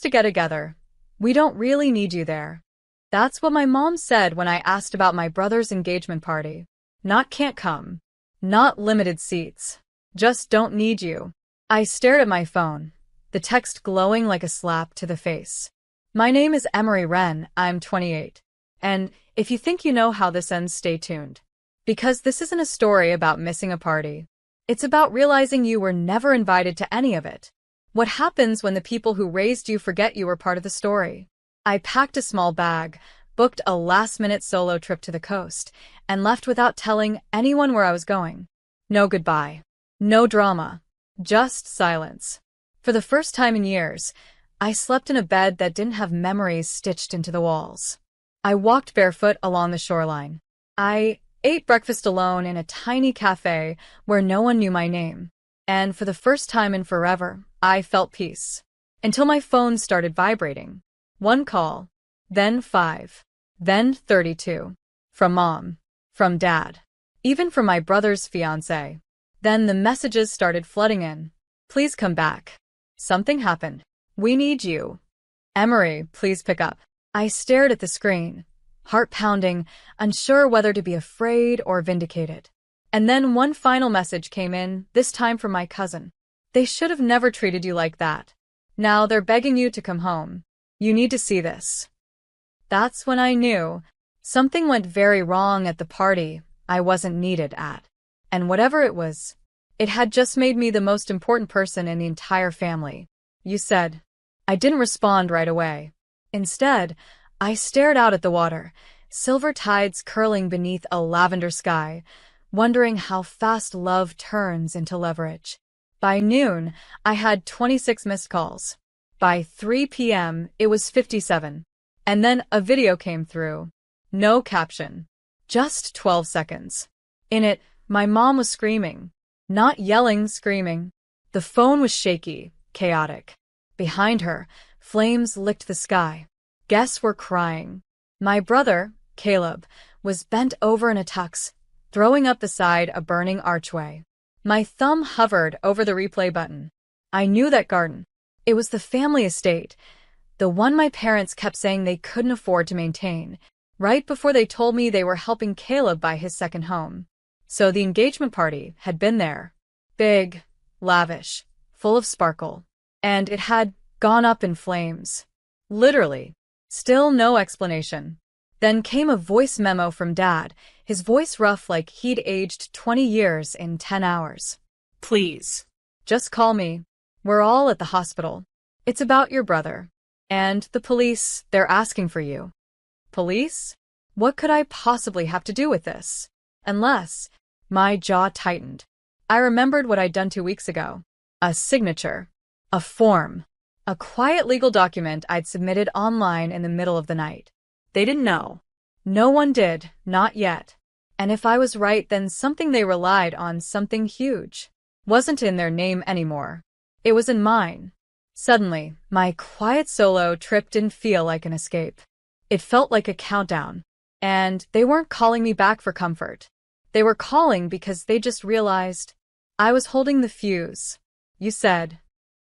to get together. We don't really need you there. That's what my mom said when I asked about my brother's engagement party. Not can't come. Not limited seats. Just don't need you. I stared at my phone, the text glowing like a slap to the face. My name is Emery Wren, I'm 28. And if you think you know how this ends, stay tuned. Because this isn't a story about missing a party. It's about realizing you were never invited to any of it. What happens when the people who raised you forget you were part of the story? I packed a small bag, booked a last-minute solo trip to the coast, and left without telling anyone where I was going. No goodbye. No drama. Just silence. For the first time in years, I slept in a bed that didn't have memories stitched into the walls. I walked barefoot along the shoreline. I ate breakfast alone in a tiny cafe where no one knew my name. And for the first time in forever, I felt peace. Until my phone started vibrating. One call. Then 5. Then 32. From Mom. From Dad. Even from my brother's fiancé. Then the messages started flooding in. Please come back. Something happened. We need you. Emery, please pick up. I stared at the screen, heart pounding, unsure whether to be afraid or vindicated. And then one final message came in, this time from my cousin. They should have never treated you like that. Now they're begging you to come home. You need to see this. That's when I knew something went very wrong at the party I wasn't needed at. And whatever it was, it had just made me the most important person in the entire family. You said. I didn't respond right away. Instead, I stared out at the water, silver tides curling beneath a lavender sky, wondering how fast love turns into leverage. By noon, I had 26 missed calls. By 3 p.m., it was 57. And then a video came through. No caption. Just 12 seconds. In it, my mom was screaming. Not yelling, screaming. The phone was shaky, chaotic. Behind her, flames licked the sky. Guests were crying. My brother, Caleb, was bent over in a tux, throwing up beside a burning archway. My thumb hovered over the replay button. I knew that garden. It was the family estate, the one my parents kept saying they couldn't afford to maintain, right before they told me they were helping Caleb buy his second home. So the engagement party had been there. Big, lavish, full of sparkle. And it had gone up in flames. Literally. Still no explanation. Then came a voice memo from Dad, his voice rough like he'd aged 20 years in 10 hours. Please. Just call me. We're all at the hospital. It's about your brother. And the police, they're asking for you. Police? What could I possibly have to do with this? Unless, my jaw tightened. I remembered what I'd done 2 weeks ago. A signature. A form. A quiet legal document I'd submitted online in the middle of the night. They didn't know. No one did, not yet. And if I was right, then something they relied on, something huge, wasn't in their name anymore. It was in mine. Suddenly, my quiet solo trip didn't feel like an escape. It felt like a countdown. And they weren't calling me back for comfort. They were calling because they just realized I was holding the fuse. You said.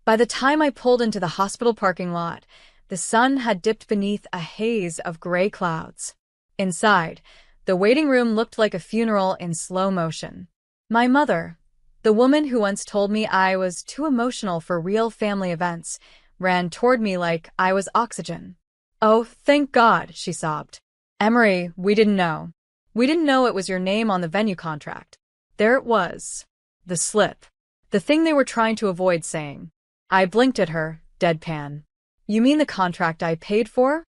By the time I pulled into the hospital parking lot, the sun had dipped beneath a haze of gray clouds. Inside, the waiting room looked like a funeral in slow motion. My mother, the woman who once told me I was too emotional for real family events, ran toward me like I was oxygen. Oh, thank God, she sobbed. Emery, we didn't know. We didn't know it was your name on the venue contract. There it was. The slip. The thing they were trying to avoid saying. I blinked at her, deadpan. You mean the contract I paid for?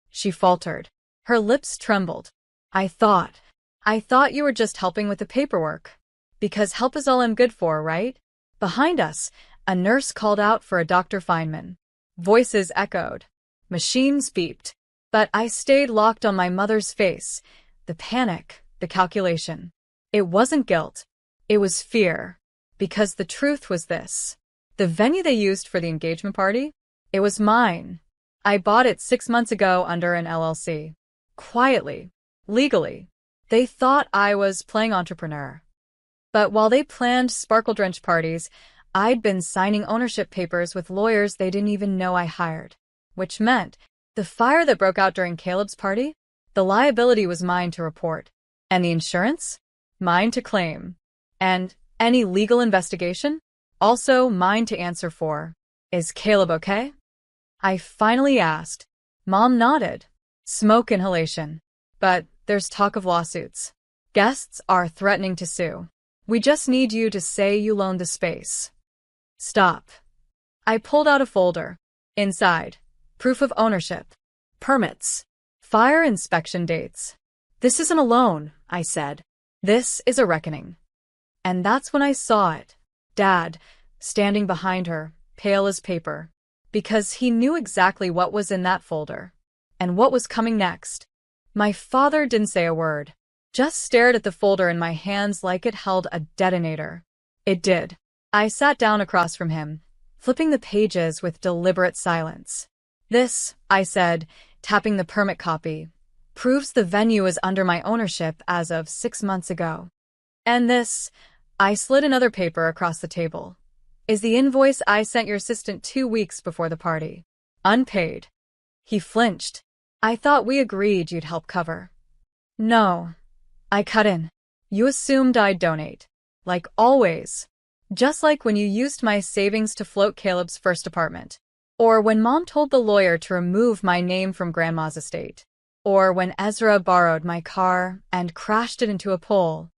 She faltered. Her lips trembled. I thought you were just helping with the paperwork. Because help is all I'm good for, right? Behind us, a nurse called out for a Dr. Feynman. Voices echoed. Machines beeped. But I stayed locked on my mother's face. The panic, the calculation. It wasn't guilt. It was fear. Because the truth was this. The venue they used for the engagement party? It was mine. I bought it 6 months ago under an LLC. Quietly. Legally. They thought I was playing entrepreneur. But while they planned sparkle-drenched parties, I'd been signing ownership papers with lawyers they didn't even know I hired. which meant the fire that broke out during Caleb's party, the liability was mine to report. And the insurance? Mine to claim. And any legal investigation? Also mine to answer for. Is Caleb okay? I finally asked. Mom nodded. Smoke inhalation. But there's talk of lawsuits. Guests are threatening to sue. We just need you to say you loaned the space. Stop. I pulled out a folder. Inside, proof of ownership, permits, fire inspection dates. This isn't a loan, I said. This is a reckoning. And that's when I saw it. Dad, standing behind her, pale as paper, because he knew exactly what was in that folder and what was coming next. My father didn't say a word, just stared at the folder in my hands like it held a detonator. It did. I sat down across from him, flipping the pages with deliberate silence. This, I said, tapping the permit copy, proves the venue is under my ownership as of 6 months ago. And this, I slid another paper across the table, is the invoice I sent your assistant 2 weeks before the party. Unpaid. He flinched. I thought we agreed you'd help cover. No. I cut in. You assumed I'd donate. Like always. Just like when you used my savings to float Caleb's first apartment. Or when Mom told the lawyer to remove my name from Grandma's estate. Or when Ezra borrowed my car and crashed it into a pole.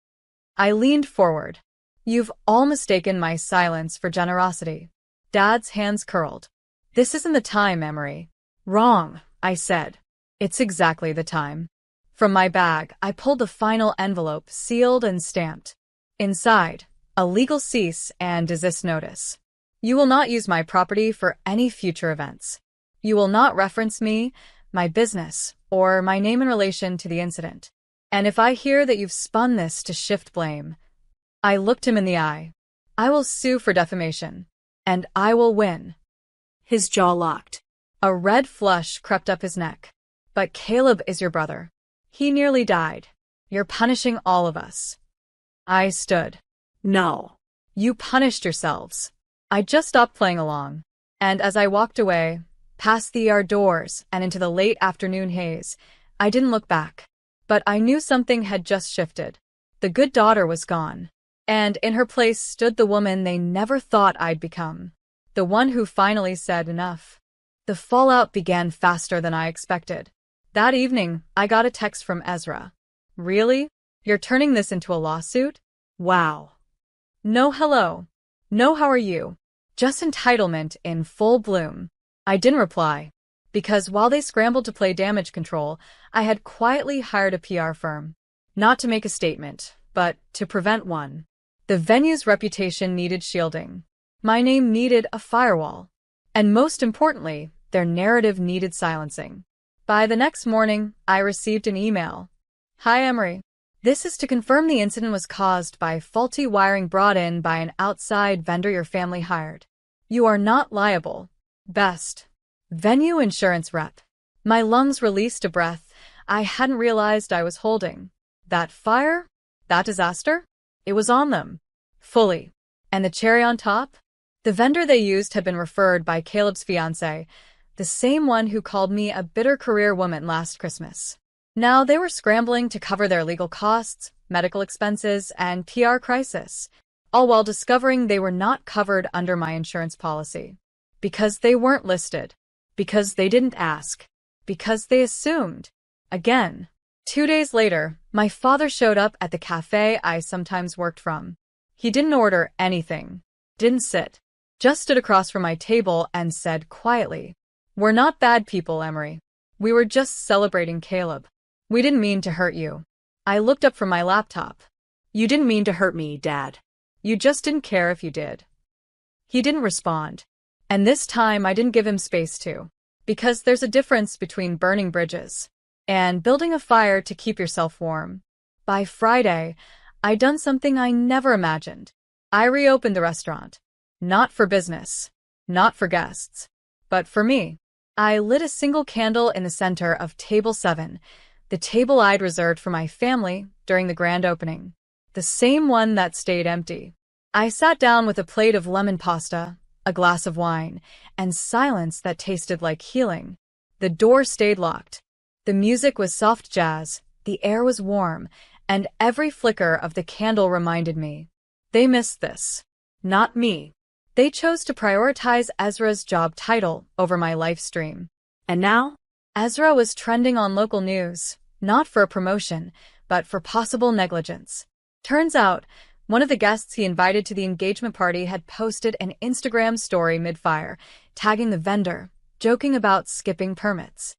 I leaned forward. You've all mistaken my silence for generosity. Dad's hands curled. This isn't the time, Emery. Wrong, I said. It's exactly the time. From my bag, I pulled the final envelope, sealed and stamped. Inside, a legal cease and desist notice. You will not use my property for any future events. You will not reference me, my business, or my name in relation to the incident. And if I hear that you've spun this to shift blame, I looked him in the eye. I will sue for defamation. And I will win. His jaw locked. A red flush crept up his neck. But Caleb is your brother. He nearly died. You're punishing all of us. I stood. No. You punished yourselves. I just stopped playing along. And as I walked away, past the yard doors and into the late afternoon haze, I didn't look back. But I knew something had just shifted. The good daughter was gone. And in her place stood the woman they never thought I'd become. The one who finally said enough. The fallout began faster than I expected. That evening, I got a text from Ezra. Really? You're turning this into a lawsuit? Wow. No hello. No how are you. Just entitlement in full bloom. I didn't reply. Because while they scrambled to play damage control, I had quietly hired a PR firm. Not to make a statement, but to prevent one. The venue's reputation needed shielding. My name needed a firewall. And most importantly, their narrative needed silencing. By the next morning, I received an email. Hi, Emery. This is to confirm the incident was caused by faulty wiring brought in by an outside vendor your family hired. You are not liable. Best. Venue insurance rep. My lungs released a breath I hadn't realized I was holding. That fire? That disaster? It was on them. Fully. And the cherry on top? The vendor they used had been referred by Caleb's fiancé, the same one who called me a bitter career woman last Christmas. Now they were scrambling to cover their legal costs, medical expenses, and PR crisis, all while discovering they were not covered under my insurance policy. Because they weren't listed. Because they didn't ask. Because they assumed. Again. 2 days later, my father showed up at the cafe I sometimes worked from. He didn't order anything. Didn't sit. Just stood across from my table and said quietly, We're not bad people, Emery. We were just celebrating Caleb. We didn't mean to hurt you. I looked up from my laptop. You didn't mean to hurt me, Dad. You just didn't care if you did. He didn't respond. And this time I didn't give him space to. Because there's a difference between burning bridges and building a fire to keep yourself warm. By Friday, I'd done something I never imagined. I reopened the restaurant. Not for business. Not for guests. But for me. I lit a single candle in the center of Table 7, the table I'd reserved for my family during the grand opening. The same one that stayed empty. I sat down with a plate of lemon pasta, a glass of wine, and silence that tasted like healing. The door stayed locked. The music was soft jazz, the air was warm, and every flicker of the candle reminded me. They missed this. Not me. They chose to prioritize Ezra's job title over my life stream. And now, Ezra was trending on local news, not for a promotion, but for possible negligence. Turns out, one of the guests he invited to the engagement party had posted an Instagram story mid-fire, tagging the vendor, joking about skipping permits.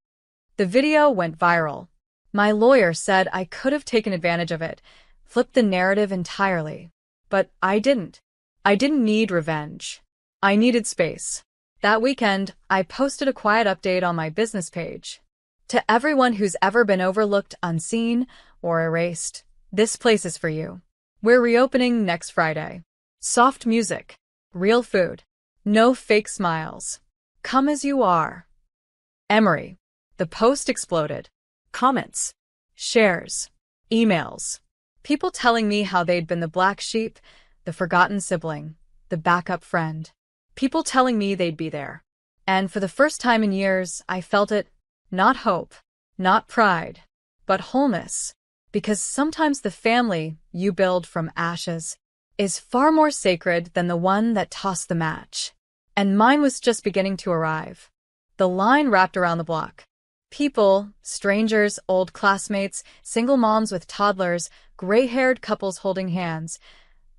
The video went viral. My lawyer said I could have taken advantage of it, flipped the narrative entirely. But I didn't. I didn't need revenge. I needed space. That weekend, I posted a quiet update on my business page. To everyone who's ever been overlooked, unseen, or erased, this place is for you. We're reopening next Friday. Soft music. Real food. No fake smiles. Come as you are. Emery. The post exploded. Comments. Shares. Emails. People telling me how they'd been the black sheep, the forgotten sibling, the backup friend. People telling me they'd be there. And for the first time in years, I felt it. Not hope, not pride, but wholeness. Because sometimes the family you build from ashes is far more sacred than the one that tossed the match. And mine was just beginning to arrive. The line wrapped around the block. People, strangers, old classmates, single moms with toddlers, gray-haired couples holding hands,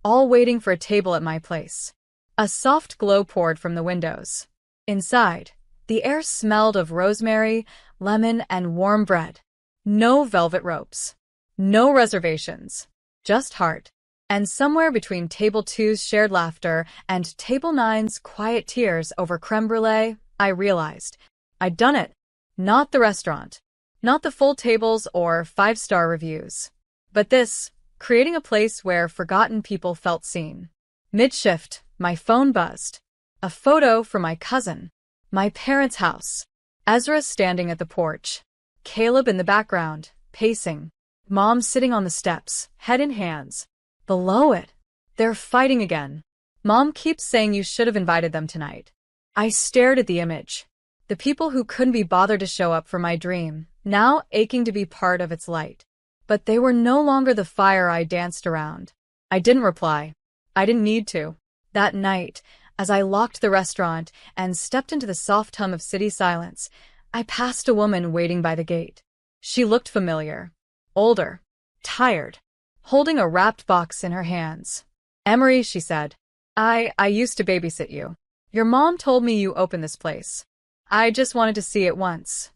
all waiting for a table at my place. A soft glow poured from the windows. Inside, the air smelled of rosemary, lemon, and warm bread. No velvet ropes. No reservations. Just heart. And somewhere between Table 2's shared laughter and Table 9's quiet tears over creme brulee, I realized I'd done it. Not the restaurant. Not the full tables or 5-star reviews. But this, creating a place where forgotten people felt seen. Mid-shift, my phone buzzed. A photo from my cousin. My parents' house. Ezra standing at the porch. Caleb in the background, pacing. Mom sitting on the steps, head in hands. Below it, they're fighting again. Mom keeps saying you should have invited them tonight. I stared at the image. The people who couldn't be bothered to show up for my dream, now aching to be part of its light. But they were no longer the fire I danced around. I didn't reply. I didn't need to. That night, as I locked the restaurant and stepped into the soft hum of city silence, I passed a woman waiting by the gate. She looked familiar. Older. Tired. Holding a wrapped box in her hands. Emery, she said. I used to babysit you. Your mom told me you opened this place. I just wanted to see it once.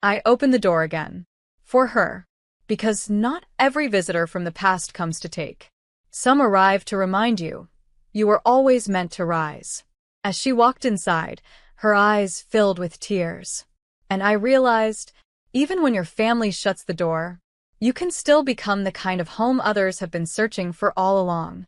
I opened the door again. For her. Because not every visitor from the past comes to take. Some arrive to remind you. You were always meant to rise. As she walked inside, her eyes filled with tears. And I realized, even when your family shuts the door, you can still become the kind of home others have been searching for all along.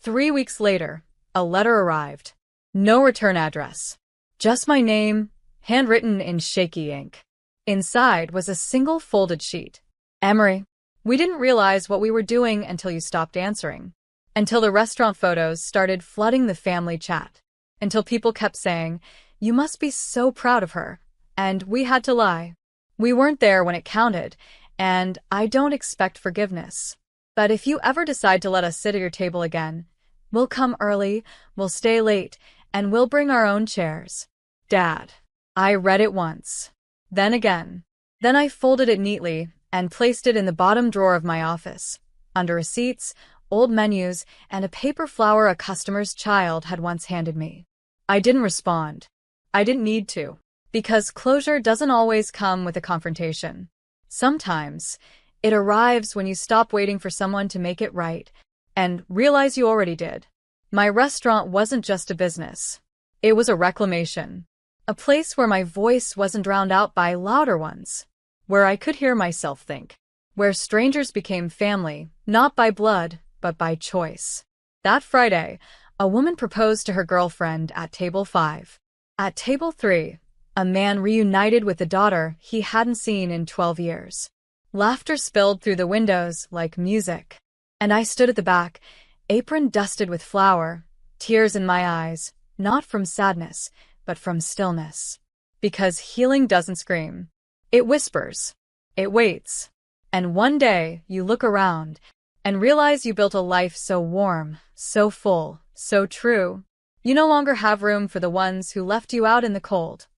3 weeks later, a letter arrived. No return address. Just my name, handwritten in shaky ink. Inside was a single folded sheet. Emery, we didn't realize what we were doing until you stopped answering. Until the restaurant photos started flooding the family chat. Until people kept saying, you must be so proud of her. And we had to lie. We weren't there when it counted, and I don't expect forgiveness. But if you ever decide to let us sit at your table again, we'll come early, we'll stay late, and we'll bring our own chairs. Dad. I read it once. Then again. Then I folded it neatly and placed it in the bottom drawer of my office, under receipts, old menus, and a paper flower a customer's child had once handed me. I didn't respond. I didn't need to. Because closure doesn't always come with a confrontation. Sometimes, it arrives when you stop waiting for someone to make it right and realize you already did. My restaurant wasn't just a business. It was a reclamation. A place where my voice wasn't drowned out by louder ones. Where I could hear myself think. Where strangers became family, not by blood, but by choice. That Friday, a woman proposed to her girlfriend at table 5. At table 3, a man reunited with a daughter he hadn't seen in 12 years. Laughter spilled through the windows like music. And I stood at the back, apron dusted with flour, tears in my eyes, Not from sadness, but from stillness. Because healing doesn't scream. It whispers. It waits. And one day, you look around and realize you built a life so warm, so full, so true. You no longer have room for the ones who left you out in the cold.